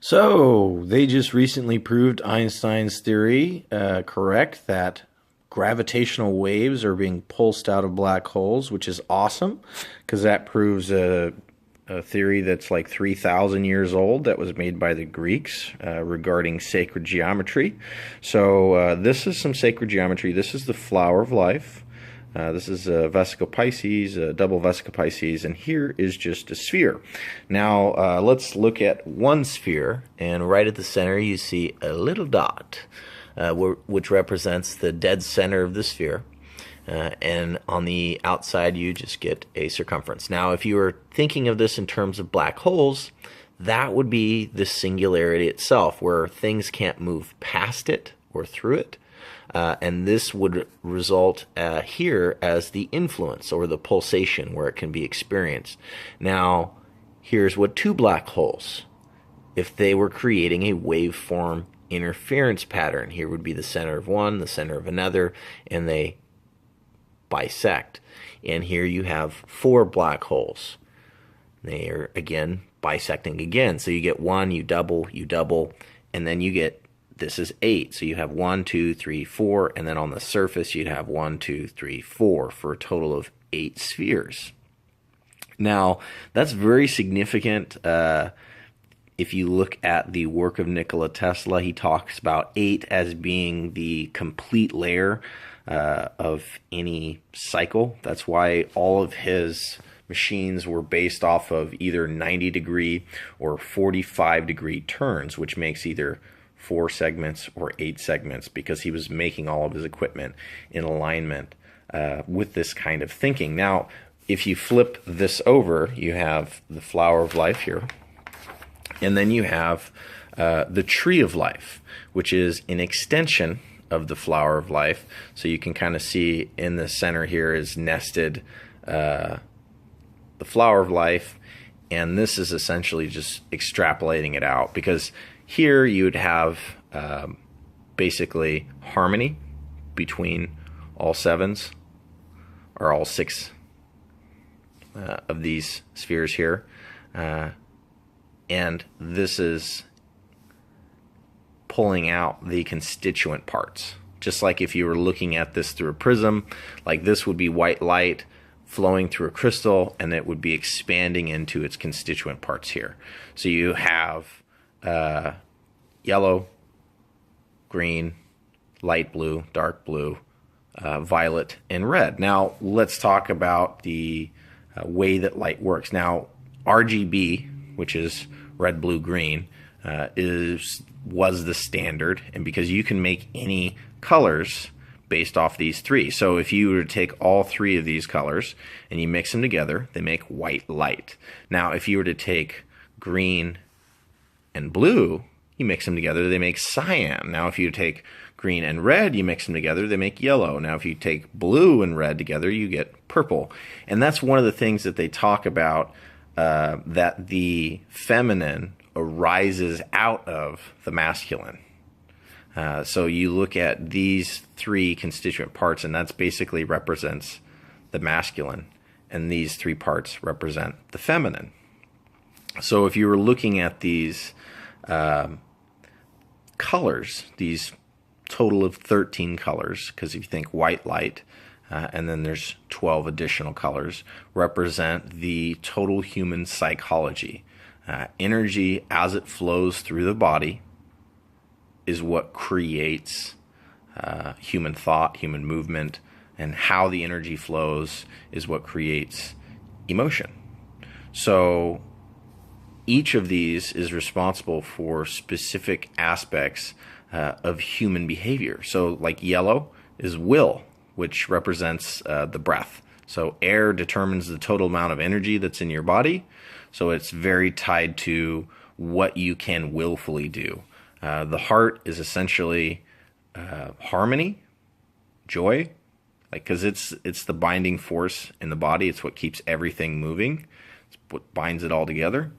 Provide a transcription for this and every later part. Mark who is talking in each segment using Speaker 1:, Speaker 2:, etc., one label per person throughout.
Speaker 1: So, they just recently proved Einstein's theory correct that gravitational waves are being pulsed out of black holes, which is awesome because that proves a theory that's like 3,000 years old that was made by the Greeks regarding sacred geometry. So, this is some sacred geometry. This is the flower of life. This is a vesicle Pisces, a double vesicle Pisces, and here is just a sphere. Now, let's look at one sphere, and right at the center you see a little dot, which represents the dead center of the sphere. And on the outside you just get a circumference. Now, if you were thinking of this in terms of black holes, that would be the singularity itself, where things can't move past it or through it. And this would result here as the influence or the pulsation where it can be experienced. Now, here's what two black holes, if they were creating a waveform interference pattern, here would be the center of one, the center of another, and they bisect. And here you have four black holes. They are, again, bisecting again. So you get one, you double, and then you get this is 8. So you have 1, 2, 3, 4, and then on the surface you'd have 1, 2, 3, 4 for a total of 8 spheres. Now, that's very significant. If you look at the work of Nikola Tesla, he talks about 8 as being the complete layer of any cycle. That's why all of his machines were based off of either 90-degree or 45-degree turns, which makes either 4 segments or 8 segments, because he was making all of his equipment in alignment with this kind of thinking. Now, if you flip this over, you have the flower of life here, and then you have the tree of life, which is an extension of the flower of life. So you can kind of see in the center here is nested the flower of life, and this is essentially just extrapolating it out, because here you would have basically harmony between all 7s, or all 6 of these spheres here. And this is pulling out the constituent parts. Just like if you were looking at this through a prism, like this would be white light flowing through a crystal, and it would be expanding into its constituent parts here. So you have yellow, green, light blue, dark blue, violet, and red. Now, let's talk about the way that light works. Now, RGB, which is red, blue, green, was the standard, and because you can make any colors based off these 3. So if you were to take all 3 of these colors and you mix them together, they make white light. Now, if you were to take green and blue, you mix them together, they make cyan. Now, if you take green and red, you mix them together, they make yellow. Now, if you take blue and red together, you get purple. And that's one of the things that they talk about, that the feminine arises out of the masculine. So you look at these 3 constituent parts, and that's basically represents the masculine, and these 3 parts represent the feminine. So if you were looking at these colors, these total of 13 colors, because if you think white light, and then there's 12 additional colors, represent the total human psychology. Energy as it flows through the body is what creates human thought, human movement, and how the energy flows is what creates emotion. So each of these is responsible for specific aspects of human behavior. So like yellow is will, which represents the breath. So air determines the total amount of energy that's in your body. So it's very tied to what you can willfully do. The heart is essentially harmony, joy, because it's the binding force in the body. It's what keeps everything moving. It's what binds it all together.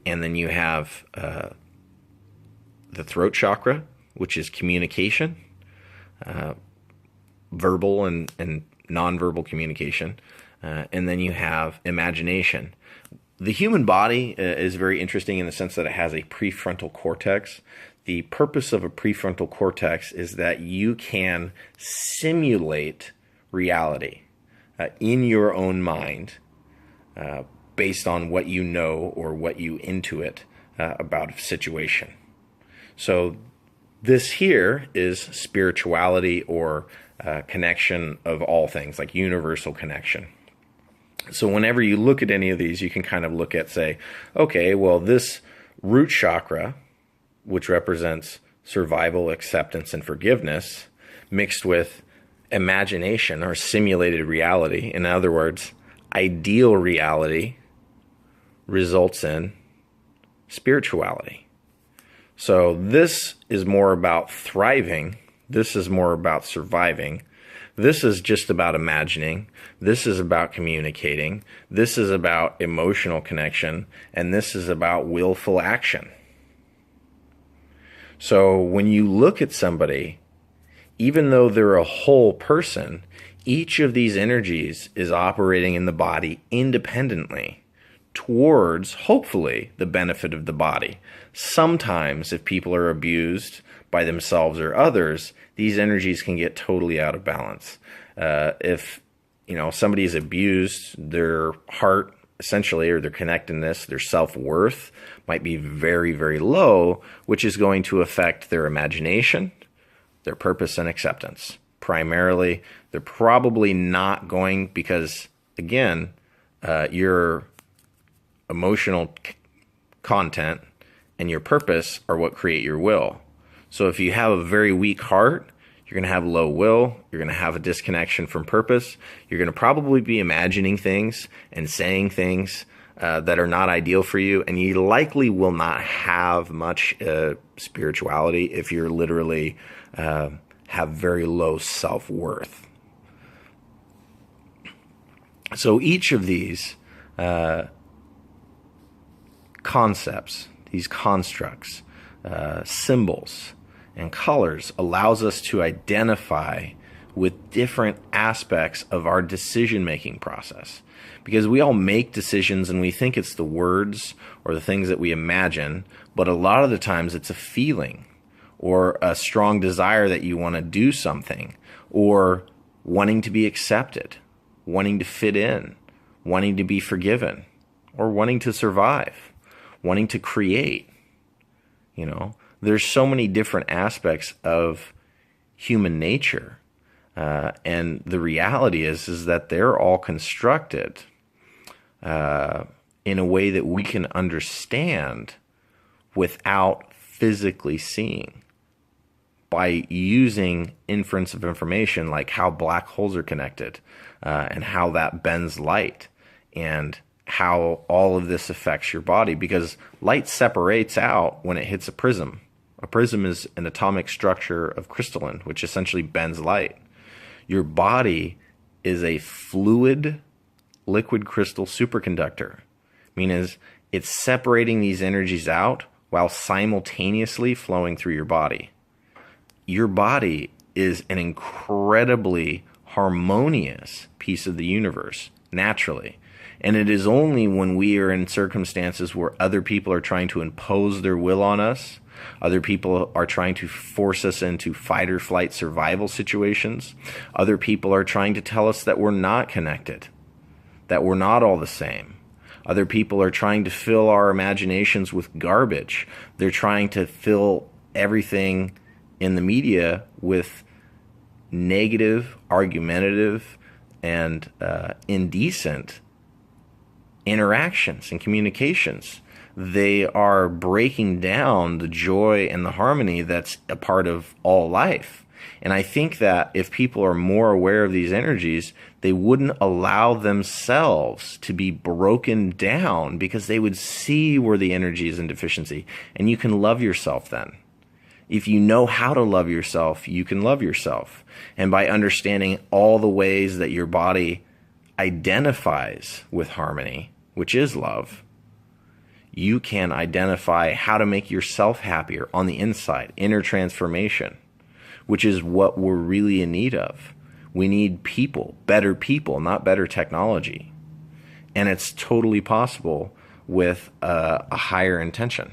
Speaker 1: And then you have the throat chakra, which is communication, verbal and nonverbal communication. And then you have imagination, the human body is very interesting in the sense that it has a prefrontal cortex. The purpose of a prefrontal cortex is that you can simulate reality in your own mind based on what you know or what you intuit about a situation. So this here is spirituality or connection of all things, like universal connection. So whenever you look at any of these, you can kind of look at, say, okay, well, this root chakra, which represents survival, acceptance, and forgiveness, mixed with imagination or simulated reality. In other words, ideal reality results in spirituality. So this is more about thriving. This is more about surviving. This is just about imagining. This is about communicating. This is about emotional connection. And this is about willful action. So when you look at somebody, even though they're a whole person, each of these energies is operating in the body independently towards, hopefully, the benefit of the body. Sometimes, if people are abused by themselves or others, these energies can get totally out of balance. If somebody is abused, their heart, essentially, or their connectedness, their self-worth might be very, very low, which is going to affect their imagination, their purpose, and acceptance. Primarily, they're probably not going, because, again, your emotional content and your purpose are what create your will. So if you have a very weak heart, you're going to have low will, you're going to have a disconnection from purpose, you're going to probably be imagining things and saying things that are not ideal for you, and you likely will not have much spirituality if you're literally have very low self-worth. So each of these concepts, these constructs, symbols, and colors allows us to identify with different aspects of our decision-making process. Because we all make decisions and we think it's the words or the things that we imagine, but a lot of the times it's a feeling or a strong desire that you want to do something, or wanting to be accepted, wanting to fit in, wanting to be forgiven, or wanting to survive, wanting to create. There's so many different aspects of human nature. And the reality is that they're all constructed in a way that we can understand without physically seeing, by using inference of information, like how black holes are connected, and how that bends light, and how all of this affects your body, because light separates out when it hits a prism. A prism is an atomic structure of crystalline, which essentially bends light. Your body is a fluid, liquid crystal superconductor, meaning it's separating these energies out while simultaneously flowing through your body. Your body is an incredibly harmonious piece of the universe, naturally. And it is only when we are in circumstances where other people are trying to impose their will on us, other people are trying to force us into fight or flight survival situations, other people are trying to tell us that we're not connected, that we're not all the same. Other people are trying to fill our imaginations with garbage. They're trying to fill everything in the media with negative, argumentative, and indecent interactions and communications. They are breaking down the joy and the harmony that's a part of all life. And I think that if people are more aware of these energies, they wouldn't allow themselves to be broken down, because they would see where the energy is in deficiency. And you can love yourself then. If you know how to love yourself, you can love yourself. And by understanding all the ways that your body identifies with harmony, which is love, you can identify how to make yourself happier on the inside, inner transformation, which is what we're really in need of. We need people, not better technology. And it's totally possible with a higher intention.